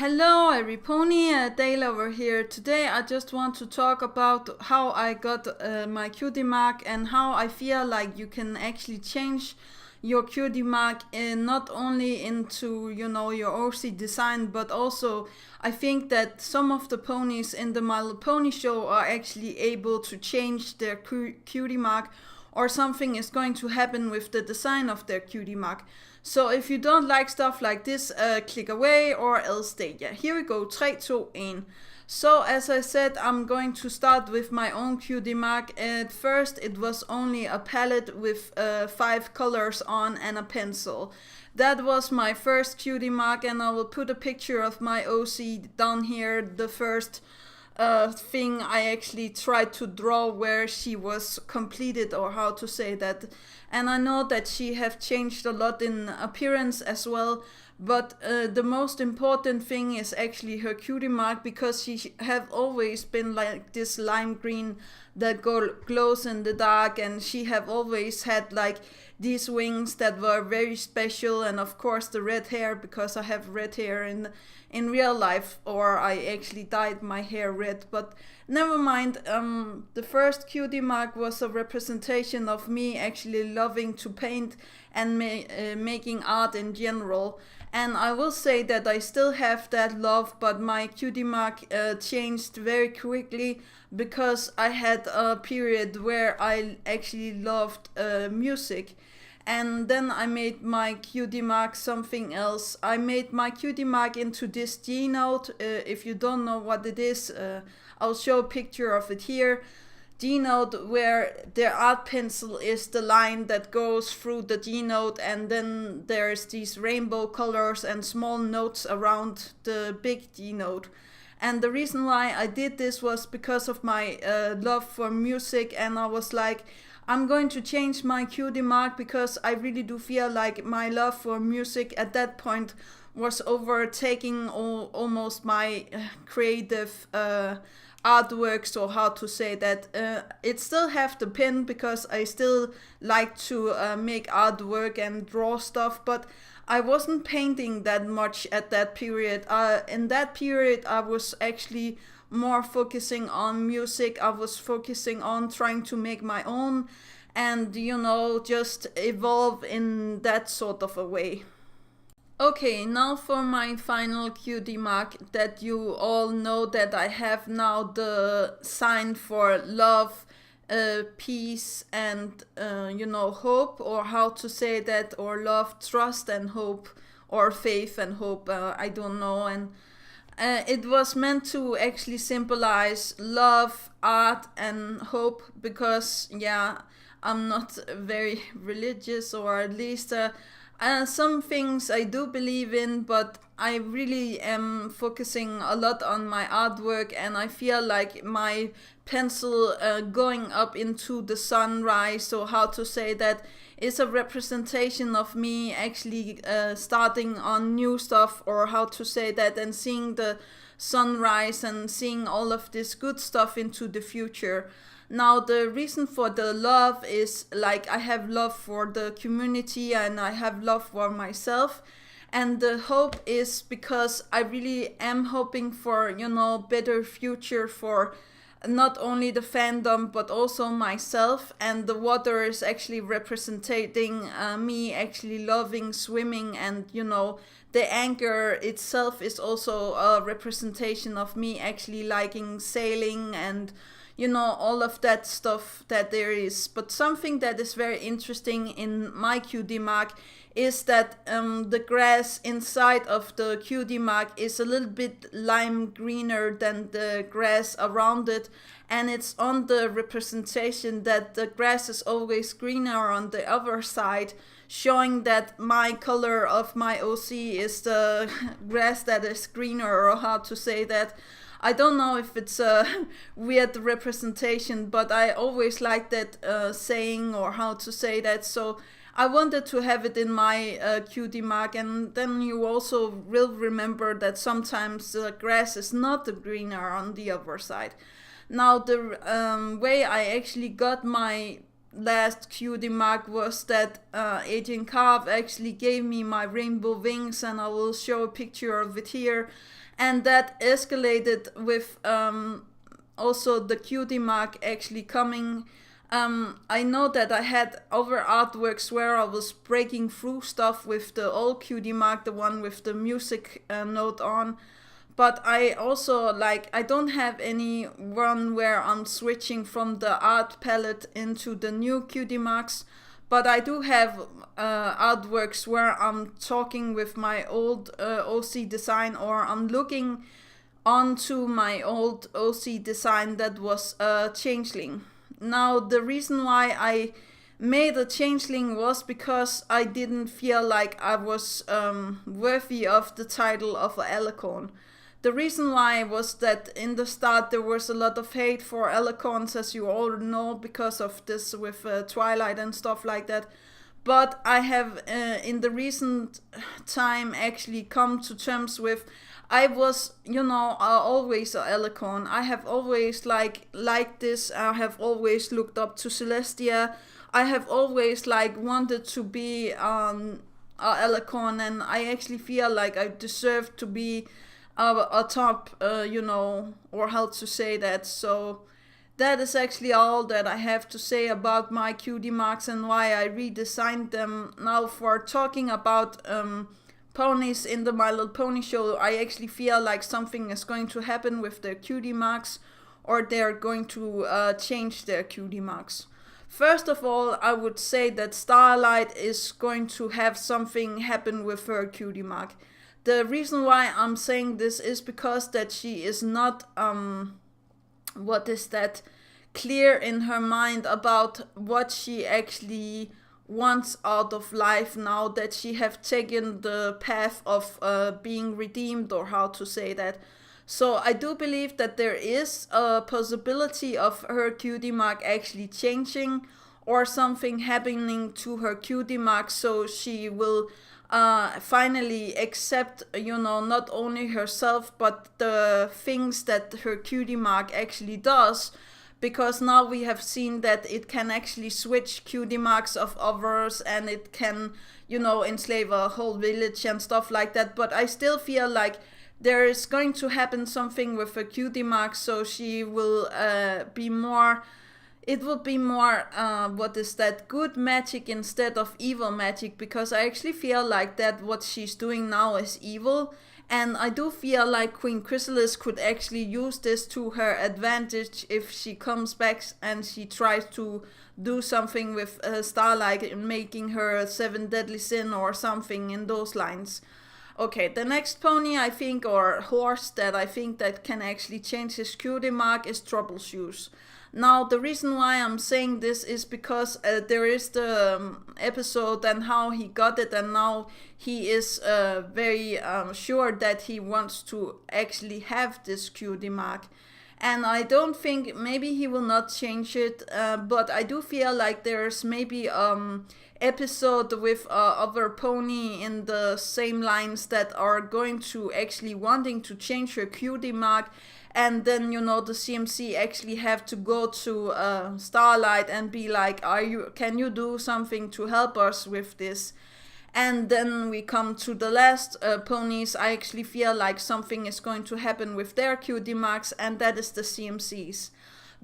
Hello, Pony, Dale over here. Today I just want to talk about how I got my cutie mark and how I feel like you can actually change your cutie mark not only into your OC design, but also I think that some of the ponies in the My Little Pony show are actually able to change their cutie mark, or something is going to happen with the design of their cutie mark. So if you don't like stuff like this, click away or else stay. Yeah, here we go. 3, 2, 1. So as I said, I'm going to start with my own cutie mark. At first it was only a palette with 5 colors on and a pencil. That was my first cutie mark, and I will put a picture of my OC down here. The first thing I actually tried to draw where she was completed, or how to say that. And I know that she have changed a lot in appearance as well, but the most important thing is actually her cutie mark, because she have always been like this lime green that glows in the dark, and she have always had like these wings that were very special, and of course the red hair, because I have red hair in real life, or I actually dyed my hair red. But never mind. The first cutie mark was a representation of me actually loving to paint and making art in general. And I will say that I still have that love, but my cutie mark changed very quickly, because I had a period where I actually loved music. And then I made my cutie mark something else. I made my cutie mark into this G note. If you don't know what it is, I'll show a picture of it here. G note, where the art pencil is the line that goes through the G note, and then there's these rainbow colors and small notes around the big G note. And the reason why I did this was because of my love for music, and I was like, I'm going to change my cutie mark, because I really do feel like my love for music at that point was overtaking almost my creative artworks, or how to say that. It still have the pen, because I still like to make artwork and draw stuff, but I wasn't painting that much at that period. In that period I was actually more focusing on music. I was focusing on trying to make my own, and just evolve in that sort of a way. Okay, now for my final cutie mark, that you all know that I have now the sign for love, peace, and hope, or how to say that, or love, trust, and hope, or faith and hope. I don't know. And it was meant to actually symbolize love, art, and hope, because I'm not very religious, or at least some things I do believe in, but I really am focusing a lot on my artwork, and I feel like my pencil going up into the sunrise, or how to say that, is a representation of me actually starting on new stuff, or how to say that, and seeing the sunrise and seeing all of this good stuff into the future. Now the reason for the love is like I have love for the community, and I have love for myself. And the hope is because I really am hoping for better future for not only the fandom but also myself. And the water is actually representing me actually loving swimming, and the anchor itself is also a representation of me actually liking sailing, and all of that stuff that there is. But something that is very interesting in my cutie mark is that the grass inside of the cutie mark is a little bit lime greener than the grass around it, and it's on the representation that the grass is always greener on the other side, showing that my color of my OC is the grass that is greener, or how to say that. I don't know if it's a weird representation, but I always like that saying, or how to say that. So I wanted to have it in my cutie mark, and then you also will remember that sometimes the grass is not greener on the other side. Now the way I actually got my last cutie mark was that Agent Carve actually gave me my rainbow wings, and I will show a picture of it here. And that escalated with also the cutie mark actually coming. I know that I had other artworks where I was breaking through stuff with the old cutie mark, the one with the music note on. But I also, like, I don't have any one where I'm switching from the art palette into the new cutie marks. But I do have artworks where I'm talking with my old OC design, or I'm looking onto my old OC design that was Changeling. Now, the reason why I made a Changeling was because I didn't feel like I was worthy of the title of a Alicorn. The reason why was that in the start there was a lot of hate for Alicorns, as you all know, because of this with Twilight and stuff like that. But I have in the recent time actually come to terms with, I was, always a Alicorn. I have always liked this. I have always looked up to Celestia. I have always wanted to be a Alicorn, and I actually feel like I deserve to be a top, or how to say that. So that is actually all that I have to say about my cutie marks and why I redesigned them. Now, for talking about ponies in the My Little Pony show, I actually feel like something is going to happen with their cutie marks, or they're going to change their cutie marks. First of all, I would say that Starlight is going to have something happen with her cutie mark. The reason why I'm saying this is because that she is not clear in her mind about what she actually wants out of life now that she have taken the path of being redeemed, or how to say that. So I do believe that there is a possibility of her cutie mark actually changing, or something happening to her cutie mark, so she will finally accept, not only herself, but the things that her cutie mark actually does. Because now we have seen that it can actually switch cutie marks of others, and it can, enslave a whole village and stuff like that. But I still feel like there is going to happen something with her cutie mark, so she will be more. It will be more, good magic instead of evil magic, because I actually feel like that what she's doing now is evil. And I do feel like Queen Chrysalis could actually use this to her advantage if she comes back and she tries to do something with Starlight and making her a 7 deadly sin or something in those lines. Okay, the next pony I think, or horse that I think that can actually change his cutie mark is Troubleshoes. Now, the reason why I'm saying this is because there is the episode and how he got it, and now he is very sure that he wants to actually have this cutie mark. And I don't think, maybe he will not change it, but I do feel like there's maybe episode with other pony in the same lines that are going to actually wanting to change her cutie mark. And then, the CMC actually have to go to Starlight and be like, can you do something to help us with this? And then we come to the last ponies. I actually feel like something is going to happen with their cutie marks, and that is the CMCs.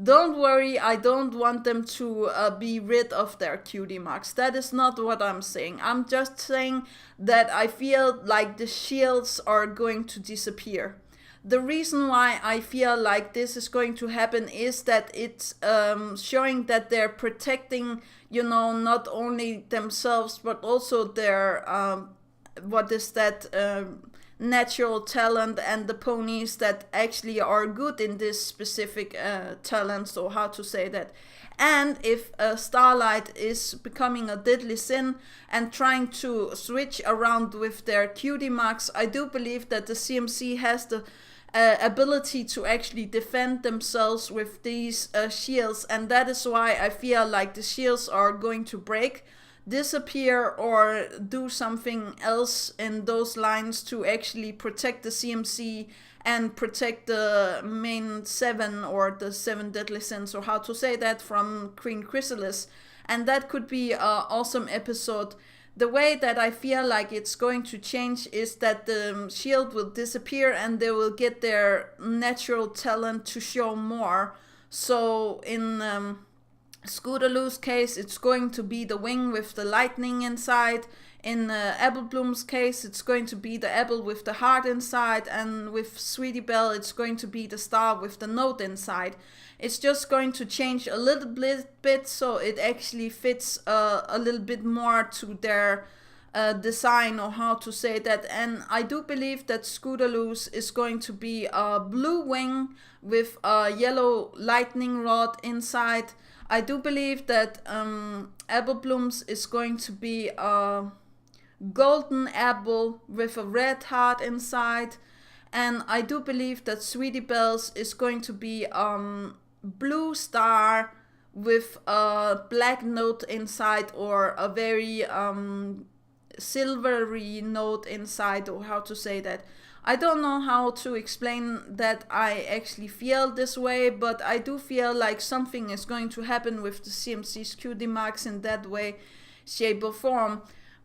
Don't worry, I don't want them to be rid of their cutie marks. That is not what I'm saying. I'm just saying that I feel like the shields are going to disappear. The reason why I feel like this is going to happen is that it's showing that they're protecting, not only themselves, but also their, natural talent, and the ponies that actually are good in this specific talent, or how to say that. And if Starlight is becoming a deadly sin and trying to switch around with their cutie marks, I do believe that the CMC has the ability to actually defend themselves with these shields, and that is why I feel like the shields are going to break, disappear, or do something else in those lines to actually protect the CMC and protect the main 7, or the 7 deadly sins, or how to say that, from Queen Chrysalis. and that could be an awesome episode. The way that I feel like it's going to change is that the shield will disappear and they will get their natural talent to show more. So in Scootaloo's case, it's going to be the wing with the lightning inside. In Apple Bloom's case, it's going to be the apple with the heart inside, and with Sweetie Belle, it's going to be the star with the note inside. It's just going to change a little bit so it actually fits a little bit more to their design, or how to say that. And I do believe that Scootaloo's is going to be a blue wing with a yellow lightning rod inside. I do believe that Apple Bloom's is going to be a golden apple with a red heart inside. And I do believe that Sweetie Belle's is going to be blue star with a black note inside, or a very silvery note inside, or how to say that. I don't know how to explain that I actually feel this way, but I do feel like something is going to happen with the CMC's cutie marks in that way, shape or form.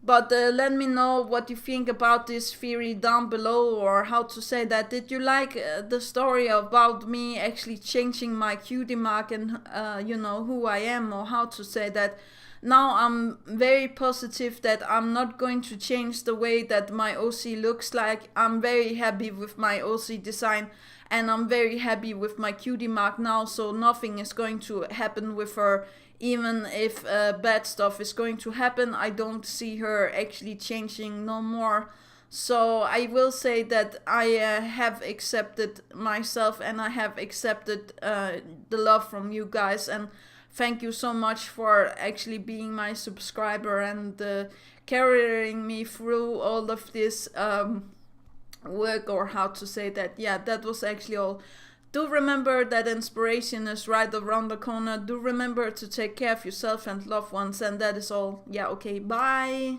But let me know what you think about this theory down below, or how to say that. Did you like the story about me actually changing my cutie mark and you know, who I am, or how to say that? Now I'm very positive that I'm not going to change the way that my OC looks like. I'm very happy with my OC design, and I'm very happy with my cutie mark now, so nothing is going to happen with her. Even if bad stuff is going to happen, I don't see her actually changing no more. So I will say that I have accepted myself, and I have accepted the love from you guys. And thank you so much for actually being my subscriber and carrying me through all of this work, or how to say that. Yeah, that was actually all. Do remember that inspiration is right around the corner. Do remember to take care of yourself and loved ones. And that is all. Yeah, okay, bye.